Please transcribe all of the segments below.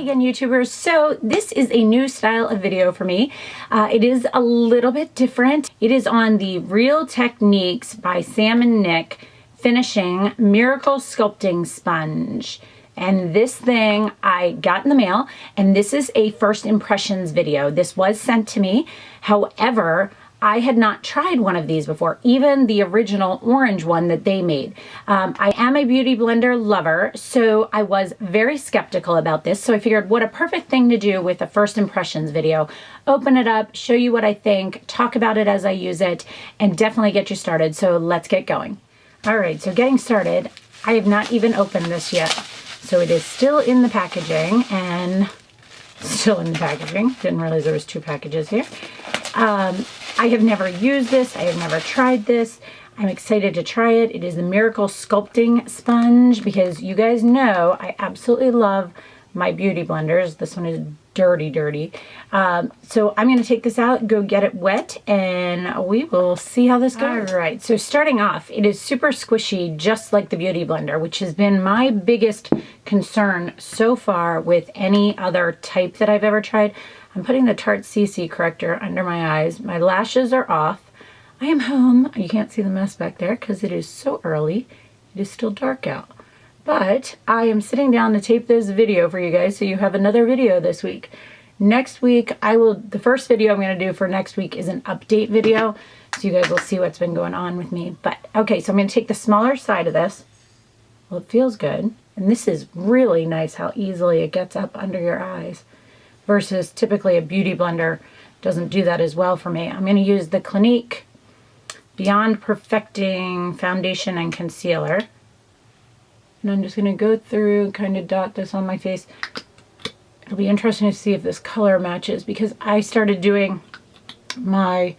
again, YouTubers. So this is a new style of video for me. It is a little bit different. It is on the Real Techniques by Sam and Nick Finishing Miracle Sculpting Sponge. And this thing I got in the mail, and this is a first impressions video. This was sent to me. However, I had not tried one of these before, even the original orange one that they made. I am a beauty blender lover, so I was very skeptical about this. So I figured what a perfect thing to do with a first impressions video. Open it up, show you what I think, talk about it as I use it, and definitely get you started. So let's get going. All right, so getting started, I have not even opened this yet. So it is still in the packaging and still in the packaging. Didn't realize there was two packages here. I have never used this. I have never tried this. I'm excited to try it. It is the Miracle Sculpting Sponge because you guys know I absolutely love my beauty blenders. This one is dirty, dirty. So I'm going to take this out, go get it wet, and we will see how this goes. All right, so starting off, it is super squishy, just like the beauty blender, which has been my biggest concern so far with any other type that I've ever tried. I'm putting the Tarte CC corrector under my eyes. My lashes are off. I am home. You can't see the mess back there because it is so early. It is still dark out. But I am sitting down to tape this video for you guys, so you have another video this week. Next week, the first video I'm going to do for next week is an update video, so you guys will see what's been going on with me. But okay, so I'm going to take the smaller side of this. Well, it feels good. And this is really nice how easily it gets up under your eyes, versus typically a beauty blender doesn't do that as well for me. I'm going to use the Clinique Beyond Perfecting Foundation and Concealer. And I'm just going to go through and kind of dot this on my face. It'll be interesting to see if this color matches because I started doing my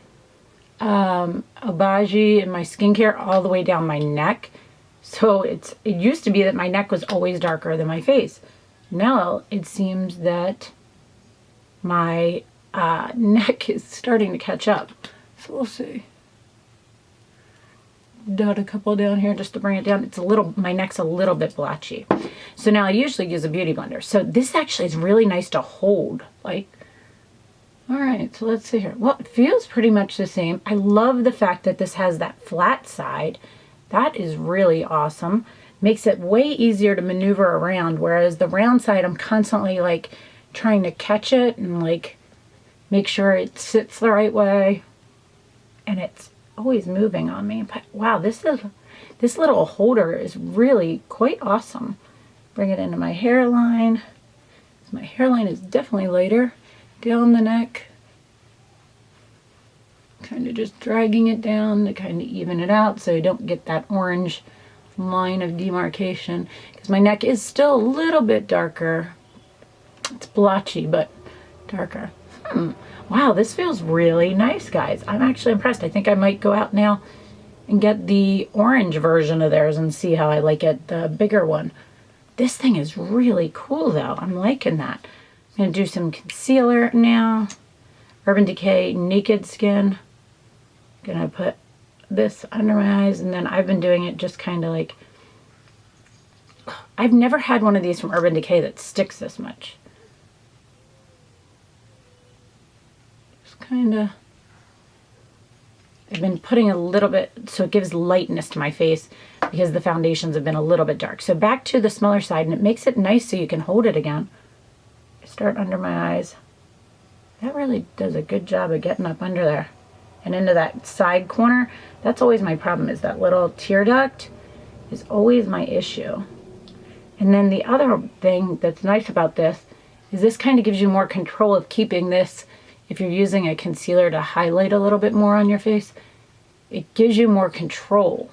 Obagi and my skincare all the way down my neck. So it used to be that my neck was always darker than my face. Now it seems that my neck is starting to catch up. So we'll see. Dot a couple down here just to bring it down. It's a little, my neck's a little bit blotchy. So now I usually use a beauty blender. So this actually is really nice to hold. Like, all right, so let's see here. Well, it feels pretty much the same. I love the fact that this has that flat side. That is really awesome. Makes it way easier to maneuver around, whereas the round side, I'm constantly like trying to catch it and like make sure it sits the right way. And it's always moving on me. But wow, this little holder is really quite awesome. Bring it into my hairline. My hairline is definitely lighter down the neck. Kind of just dragging it down to kind of even it out so you don't get that orange line of demarcation. Because my neck is still a little bit darker. It's blotchy, but darker. Wow, this feels really nice, guys. I'm actually impressed. I think I might go out now and get the orange version of theirs and see how I like it, the bigger one. This thing is really cool, though. I'm liking that. I'm going to do some concealer now. Urban Decay Naked Skin. Going to put this under my eyes, and then I've been doing it just kind of like... I've never had one of these from Urban Decay that sticks this much. Kind of, I've been putting a little bit so it gives lightness to my face because the foundations have been a little bit dark. So back to the smaller side, and it makes it nice so you can hold it again. Start under my eyes. That really does a good job of getting up under there and into that side corner. That's always my problem, is that little tear duct is always my issue. And then the other thing that's nice about this is this kind of gives you more control of keeping this. If you're using a concealer to highlight a little bit more on your face, it gives you more control,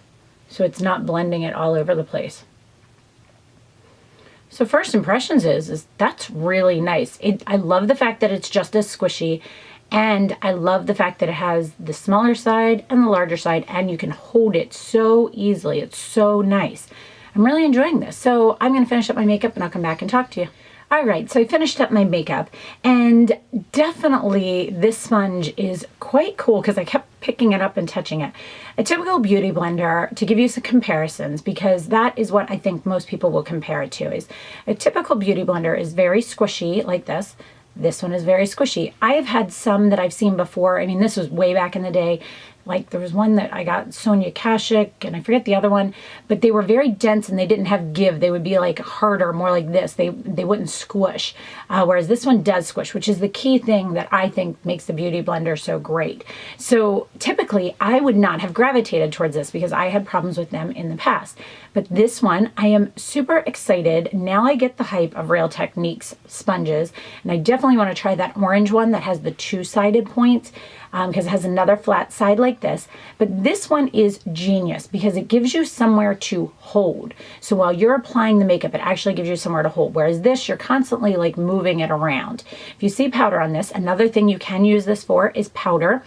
so it's not blending it all over the place. So first impressions is that's really nice. I love the fact that it's just as squishy, and I love the fact that it has the smaller side and the larger side, and you can hold it so easily. It's so nice. I'm really enjoying this. So I'm going to finish up my makeup and I'll come back and talk to you. All right, so I finished up my makeup, and definitely this sponge is quite cool because I kept picking it up and touching it. A typical beauty blender, to give you some comparisons, because that is what I think most people will compare it to, is a typical beauty blender is very squishy like this. This one is very squishy. I have had some that I've seen before. I mean, this was way back in the day. Like there was one that I got, Sonia Kashuk, and I forget the other one, but they were very dense and they didn't have give. They would be like harder, more like this. They wouldn't squish, whereas this one does squish, which is the key thing that I think makes the beauty blender so great. So typically I would not have gravitated towards this because I had problems with them in the past. But this one, I am super excited. Now I get the hype of Real Techniques sponges, and I definitely want to try that orange one that has the two-sided points, because it has another flat side like this. But this one is genius because it gives you somewhere to hold. So while you're applying the makeup, it actually gives you somewhere to hold. Whereas this, you're constantly like moving it around. If you see powder on this, another thing you can use this for is powder.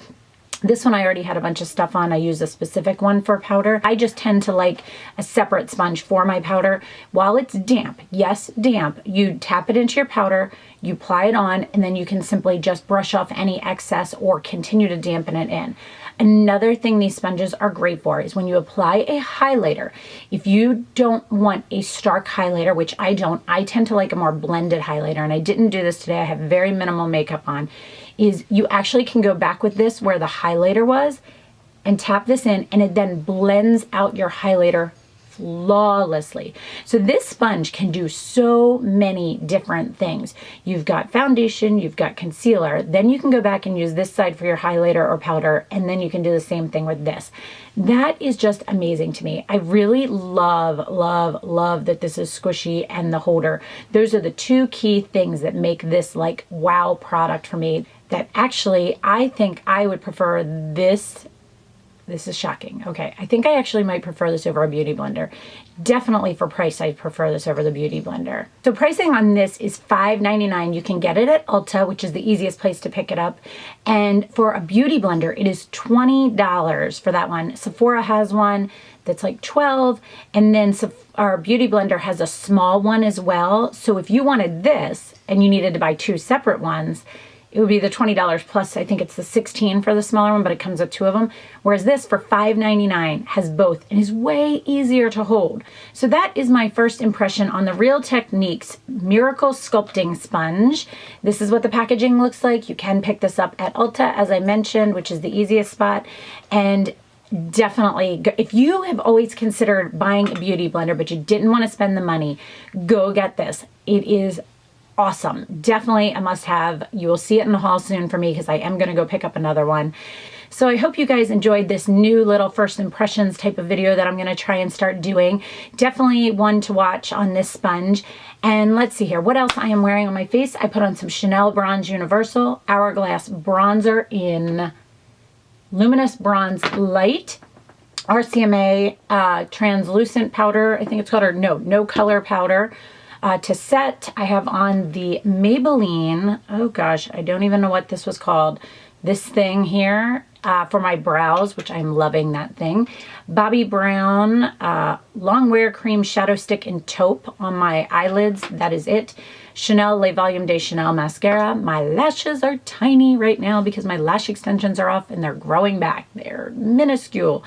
This one I already had a bunch of stuff on. I use a specific one for powder. I just tend to like a separate sponge for my powder. While it's damp, yes, damp, you tap it into your powder, you apply it on, and then you can simply just brush off any excess or continue to dampen it in. Another thing these sponges are great for is when you apply a highlighter. If you don't want a stark highlighter, which I don't, I tend to like a more blended highlighter, and I didn't do this today. I have very minimal makeup on. Is you actually can go back with this where the highlighter was and tap this in, and it then blends out your highlighter flawlessly. So this sponge can do so many different things. You've got foundation, you've got concealer, then you can go back and use this side for your highlighter or powder, and then you can do the same thing with this. That is just amazing to me. I really love, love, love that this is squishy and the holder. Those are the two key things that make this like wow product for me. That actually, I think I would prefer this. This is shocking. Okay, I think I actually might prefer this over a beauty blender. Definitely for price, I prefer this over the beauty blender. So pricing on this is $5.99. You can get it at Ulta, which is the easiest place to pick it up. And for a beauty blender, it is $20 for that one. Sephora has one that's like $12, and then our beauty blender has a small one as well. So if you wanted this and you needed to buy two separate ones, it would be the $20 plus, I think it's the $16 for the smaller one, but it comes with two of them. Whereas this for $5.99 has both and is way easier to hold. So that is my first impression on the Real Techniques Miracle Sculpting Sponge. This is what the packaging looks like. You can pick this up at Ulta, as I mentioned, which is the easiest spot. And definitely, if you have always considered buying a beauty blender, but you didn't want to spend the money, go get this. It is awesome. Definitely a must-have. You will see it in the haul soon for me because I am going to go pick up another one. So I hope you guys enjoyed this new little first impressions type of video that I'm going to try and start doing. Definitely one to watch on this sponge. And let's see here. What else I am wearing on my face? I put on some Chanel Bronze Universal Hourglass Bronzer in Luminous Bronze Light. RCMA Translucent Powder, I think it's called, or no color powder. To set, I have on the Maybelline, oh gosh, I don't even know what this was called, this thing here for my brows, which I'm loving that thing. Bobbi Brown Long Wear Cream Shadow Stick in Taupe on my eyelids, that is it. Chanel Le Volume de Chanel Mascara. My lashes are tiny right now because my lash extensions are off and they're growing back. They're minuscule.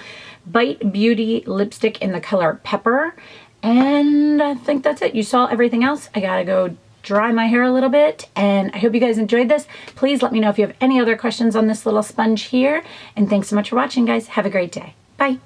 Bite Beauty lipstick in the color Pepper. And I think that's it. You saw everything else. I gotta go dry my hair a little bit, and I hope you guys enjoyed this. Please let me know if you have any other questions on this little sponge here. And thanks so much for watching, guys. Have a great day. Bye.